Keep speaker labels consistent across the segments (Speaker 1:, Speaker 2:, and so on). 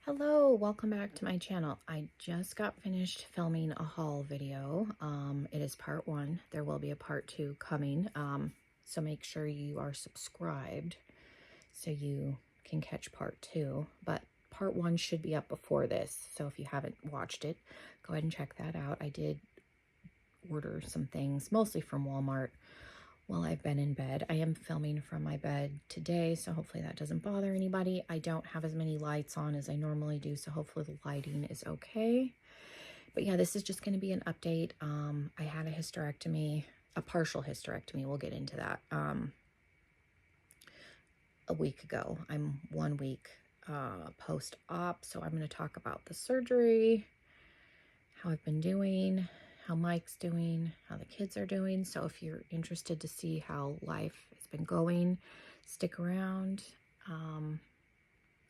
Speaker 1: Hello, welcome back to my channel. I just got finished filming a haul video. It is part one. There will be a part two coming. So make sure you are subscribed so you can catch part two. But part one should be up before this. So if you haven't watched it, go ahead and check that out. I did order some things, mostly from Walmart, while I've been in bed. I am filming from my bed today, so hopefully that doesn't bother anybody. I don't have as many lights on as I normally do, so hopefully the lighting is okay. But yeah, this is just going to be an update. I had a hysterectomy, a partial hysterectomy. We'll get into that. A week ago. I'm 1 week post-op, so I'm going to talk about the surgery, how I've been doing, how Mike's doing, how the kids are doing. So if you're interested to see how life has been going, stick around.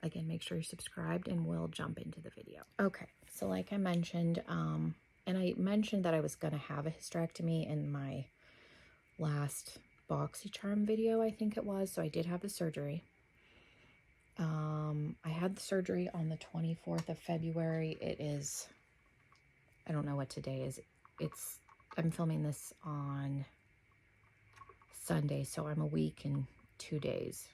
Speaker 1: Again, make sure you're subscribed and we'll jump into the video. Okay, so like I mentioned, and I mentioned that I was going to have a hysterectomy in my last BoxyCharm video, I think it was. So I did have the surgery. I had the surgery on the 24th of February. It is, I don't know what today is. I'm filming this on Sunday, so I'm a week and 2 days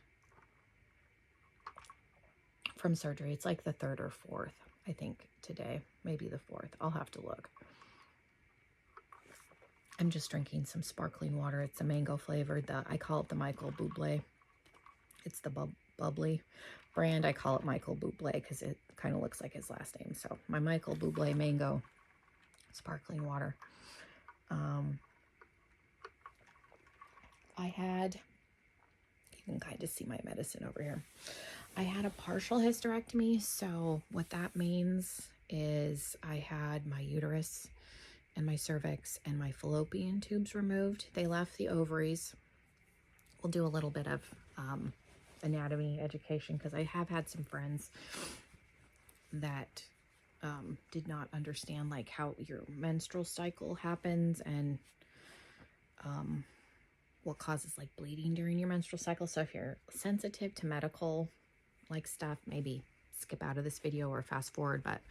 Speaker 1: from surgery. It's like the 3rd or 4th, I think, today. Maybe the 4th. I'll have to look. I'm just drinking some sparkling water. It's a mango flavored. I call it the Michael Bublé. It's the bubbly brand. I call it Michael Bublé because it kind of looks like his last name. So my Michael Bublé mango sparkling water. I had, you can kind of see my medicine over here. I had a partial hysterectomy. So what that means is I had my uterus and my cervix and my fallopian tubes removed. They left the ovaries. We'll do a little bit of anatomy education because I have had some friends that did not understand like how your menstrual cycle happens and what causes like bleeding during your menstrual cycle. So if you're sensitive to medical like stuff, maybe skip out of this video or fast forward, but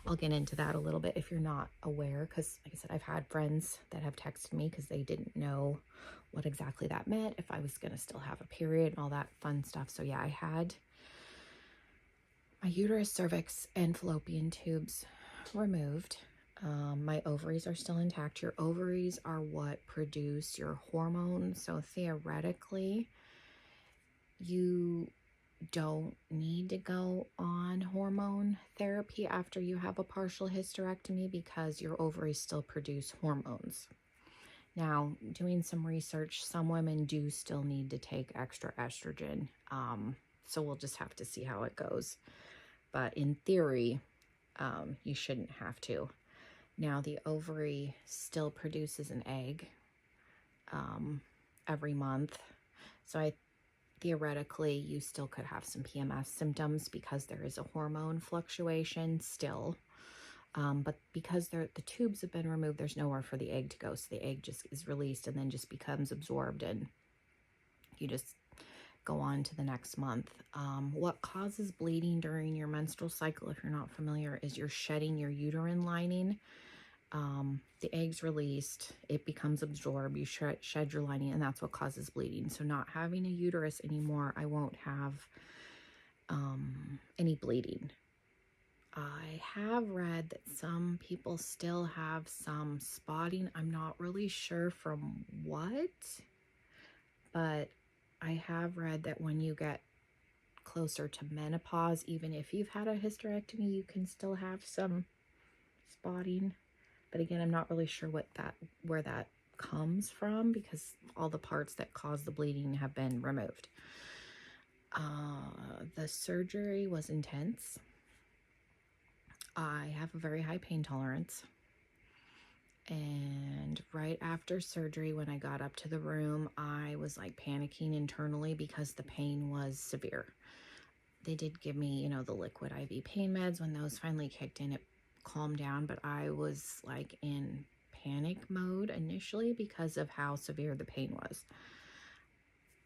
Speaker 1: I'll get into that a little bit if you're not aware, because like I said, I've had friends that have texted me because they didn't know what exactly that meant, if I was going to still have a period and all that fun stuff. So yeah, I had my uterus, cervix, and fallopian tubes removed. My ovaries are still intact. Your ovaries are what produce your hormones. So theoretically, you don't need to go on hormone therapy after you have a partial hysterectomy because your ovaries still produce hormones. Now, doing some research, some women do still need to take extra estrogen. So we'll just have to see how it goes. But in theory, you shouldn't have to. Now, the ovary still produces an egg every month. So theoretically, you still could have some PMS symptoms because there is a hormone fluctuation still. But because the tubes have been removed, there's nowhere for the egg to go. So the egg just is released and then just becomes absorbed and you just go on to the next month. What causes bleeding during your menstrual cycle, if you're not familiar, is you're shedding your uterine lining. The egg's released, it becomes absorbed, you shed your lining, and that's what causes bleeding. So not having a uterus anymore, I won't have any bleeding. I have read that some people still have some spotting. I'm not really sure from what, but I have read that when you get closer to menopause, even if you've had a hysterectomy, you can still have some spotting. But again, I'm not really sure where that comes from because all the parts that cause the bleeding have been removed. The surgery was intense. I have a very high pain tolerance. And right after surgery, when I got up to the room, I was like panicking internally because the pain was severe. They did give me, the liquid IV pain meds. When those finally kicked in, it calmed down, but I was like in panic mode initially because of how severe the pain was.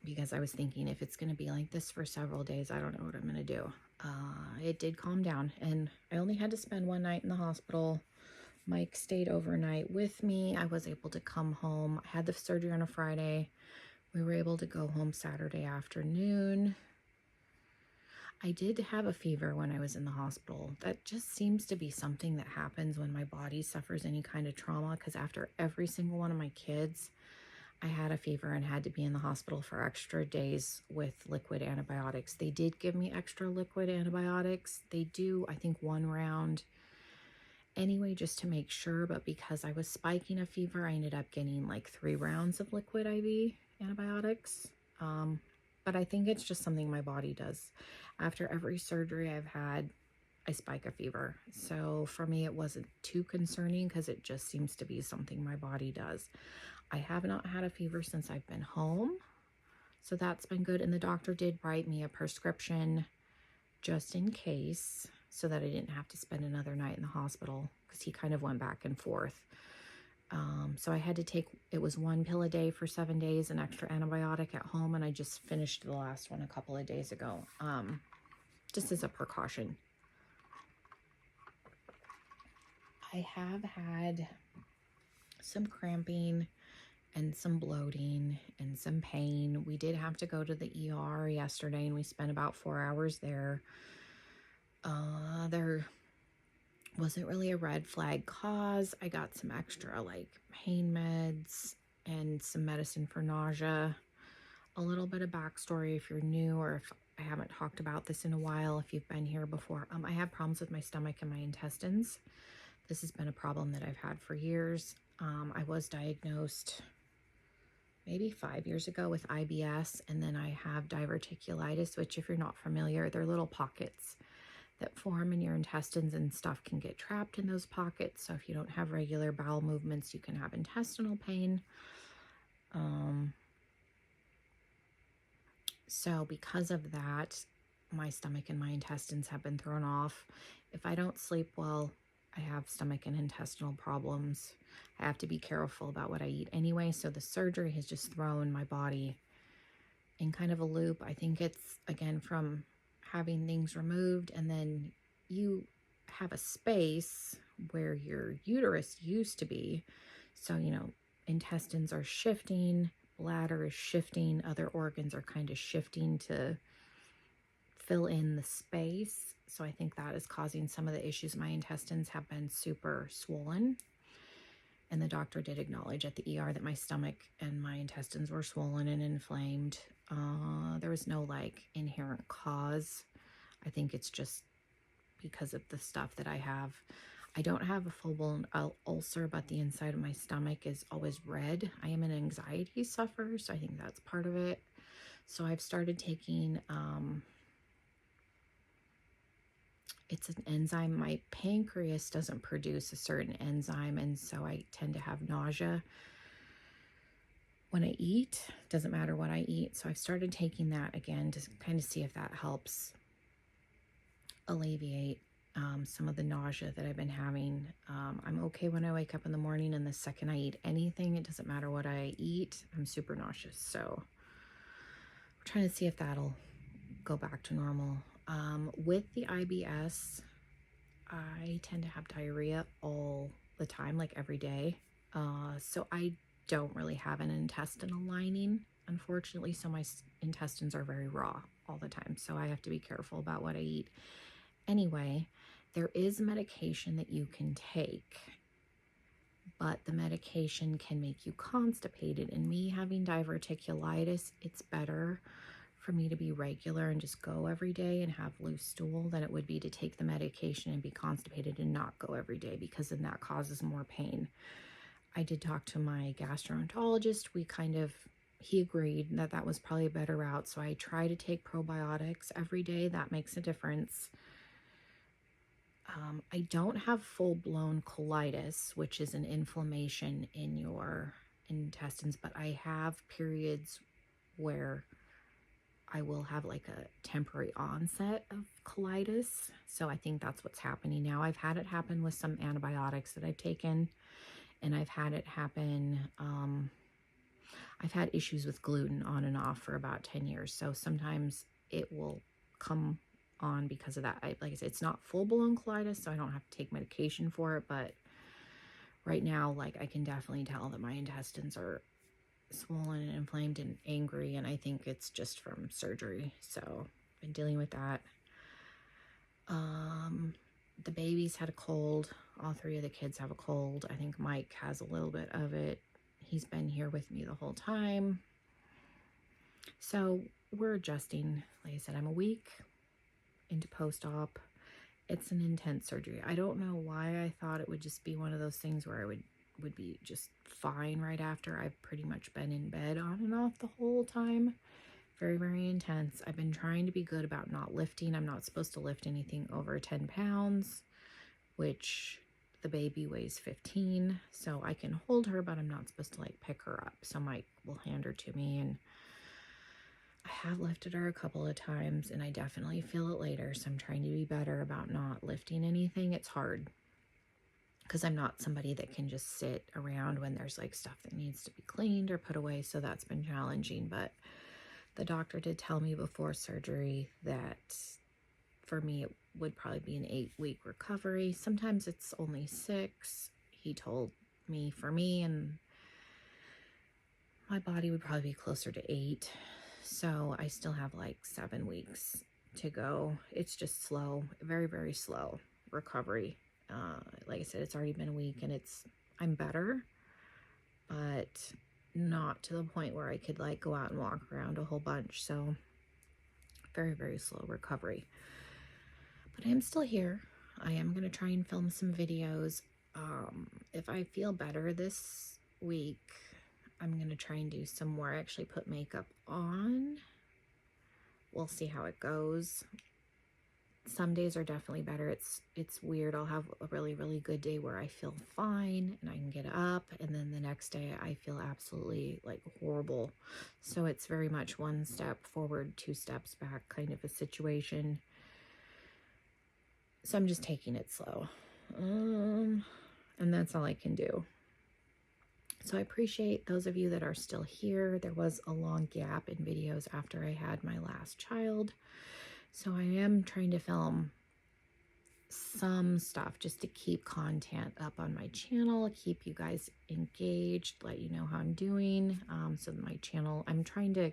Speaker 1: because I was thinking if it's going to be like this for several days, I don't know what I'm going to do. It did calm down, and I only had to spend one night in the hospital. Mike stayed overnight with me. I was able to come home. I had the surgery on a Friday. We were able to go home Saturday afternoon. I did have a fever when I was in the hospital. That just seems to be something that happens when my body suffers any kind of trauma, because after every single one of my kids, I had a fever and had to be in the hospital for extra days with liquid antibiotics. They did give me extra liquid antibiotics. They do, I think, 1 round anyway, just to make sure. But because I was spiking a fever, I ended up getting like 3 rounds of liquid IV antibiotics. But I think it's just something my body does. After every surgery I've had, I spike a fever. So for me, it wasn't too concerning because it just seems to be something my body does. I have not had a fever since I've been home, so that's been good. And the doctor did write me a prescription just in case, so that I didn't have to spend another night in the hospital, because he kind of went back and forth. So I had to take, it was 1 pill a day for 7 days, an extra antibiotic at home, and I just finished the last one a couple of days ago, just as a precaution. I have had some cramping and some bloating and some pain. We did have to go to the ER yesterday, and we spent about 4 hours there. There wasn't really a red flag cause. I got some extra like pain meds and some medicine for nausea. A little bit of backstory if you're new, or if I haven't talked about this in a while, if you've been here before. I have problems with my stomach and my intestines. This has been a problem that I've had for years. I was diagnosed maybe 5 years ago with IBS, and then I have diverticulitis, which, if you're not familiar, they're little pockets that form in your intestines, and stuff can get trapped in those pockets. So if you don't have regular bowel movements, you can have intestinal pain. So because of that, my stomach and my intestines have been thrown off. If I don't sleep well, I have stomach and intestinal problems. I have to be careful about what I eat anyway. So the surgery has just thrown my body in kind of a loop. I think it's, again, from having things removed, and then you have a space where your uterus used to be. So, you know, intestines are shifting, bladder is shifting, other organs are kind of shifting to fill in the space. So I think that is causing some of the issues. My intestines have been super swollen, and the doctor did acknowledge at the ER that my stomach and my intestines were swollen and inflamed. There was no like inherent cause. I think it's just because of the stuff that I have. I don't have a full-blown ulcer, but the inside of my stomach is always red. I am an anxiety sufferer, so I think that's part of it. So I've started taking, it's an enzyme. My pancreas doesn't produce a certain enzyme, and so I tend to have nausea when I eat. Doesn't matter what I eat. So I've started taking that again to kind of see if that helps alleviate some of the nausea that I've been having. I'm okay when I wake up in the morning, and the second I eat anything, it doesn't matter what I eat, I'm super nauseous. So we're trying to see if that'll go back to normal. With the IBS, I tend to have diarrhea all the time, like every day. So I don't really have an intestinal lining, unfortunately. So my intestines are very raw all the time. So I have to be careful about what I eat. Anyway, there is medication that you can take, but the medication can make you constipated. And me having diverticulitis, it's better for me to be regular and just go every day and have loose stool than it would be to take the medication and be constipated and not go every day, because then that causes more pain. I did talk to my gastroenterologist. He agreed that that was probably a better route. So I try to take probiotics every day. That makes a difference. I don't have full-blown colitis, which is an inflammation in your intestines, but I have periods where I will have like a temporary onset of colitis. So I think that's what's happening now. I've had it happen with some antibiotics that I've taken, and I've had it happen. I've had issues with gluten on and off for about 10 years. So sometimes it will come on because of that. Like I said, it's not full-blown colitis, so I don't have to take medication for it. But right now, like, I can definitely tell that my intestines are swollen and inflamed and angry. And I think it's just from surgery. So I've been dealing with that. The babies had a cold. All three of the kids have a cold. I think Mike has a little bit of it. He's been here with me the whole time. So we're adjusting. Like I said, I'm a week into post-op. It's an intense surgery. I don't know why I thought it would just be one of those things where I would be just fine right after. I've pretty much been in bed on and off the whole time. Very, very intense. I've been trying to be good about not lifting. I'm not supposed to lift anything over 10 pounds, which the baby weighs 15. So I can hold her, but I'm not supposed to like pick her up. So Mike will hand her to me, and I have lifted her a couple of times and I definitely feel it later. So I'm trying to be better about not lifting anything. It's hard because I'm not somebody that can just sit around when there's like stuff that needs to be cleaned or put away. So that's been challenging, but the doctor did tell me before surgery that for me it would probably be an 8-week recovery. Sometimes it's only 6. He told me for me, and my body would probably be closer to 8. So I still have like 7 weeks to go. It's just slow, very, very slow recovery. Like I said, it's already been a week and I'm better, but not to the point where I could like go out and walk around a whole bunch. So very, very slow recovery. But I am still here. I am going to try and film some videos. If I feel better this week, I'm going to try and do some more. I actually put makeup on. We'll see how it goes. Some days are definitely better. It's weird. I'll have a really, really good day where I feel fine and I can get up, and then the next day I feel absolutely like horrible. So it's very much 1 step forward, 2 steps back kind of a situation. So I'm just taking it slow. And that's all I can do. So I appreciate those of you that are still here. There was a long gap in videos after I had my last child. So I am trying to film some stuff just to keep content up on my channel, keep you guys engaged, let you know how I'm doing. So my channel, I'm trying to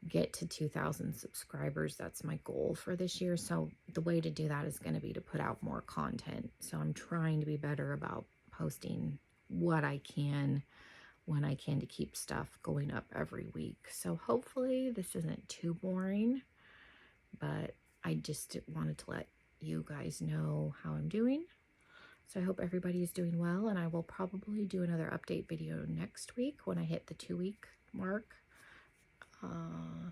Speaker 1: get to 2,000 subscribers. That's my goal for this year. So the way to do that is going to be to put out more content. So I'm trying to be better about posting what I can when I can to keep stuff going up every week. So hopefully this isn't too boring, but I just wanted to let you guys know how I'm doing. So I hope everybody is doing well, and I will probably do another update video next week when I hit the 2-week mark.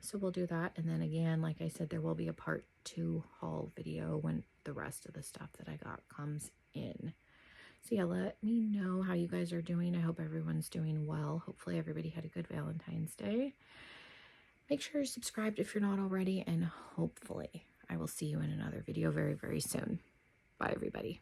Speaker 1: So we'll do that, and then again, like I said, there will be a part 2 haul video when the rest of the stuff that I got comes in. So yeah, let me know how you guys are doing. I hope everyone's doing well. Hopefully everybody had a good Valentine's Day. Make sure you're subscribed if you're not already, and hopefully I will see you in another video very, very soon. Bye, everybody.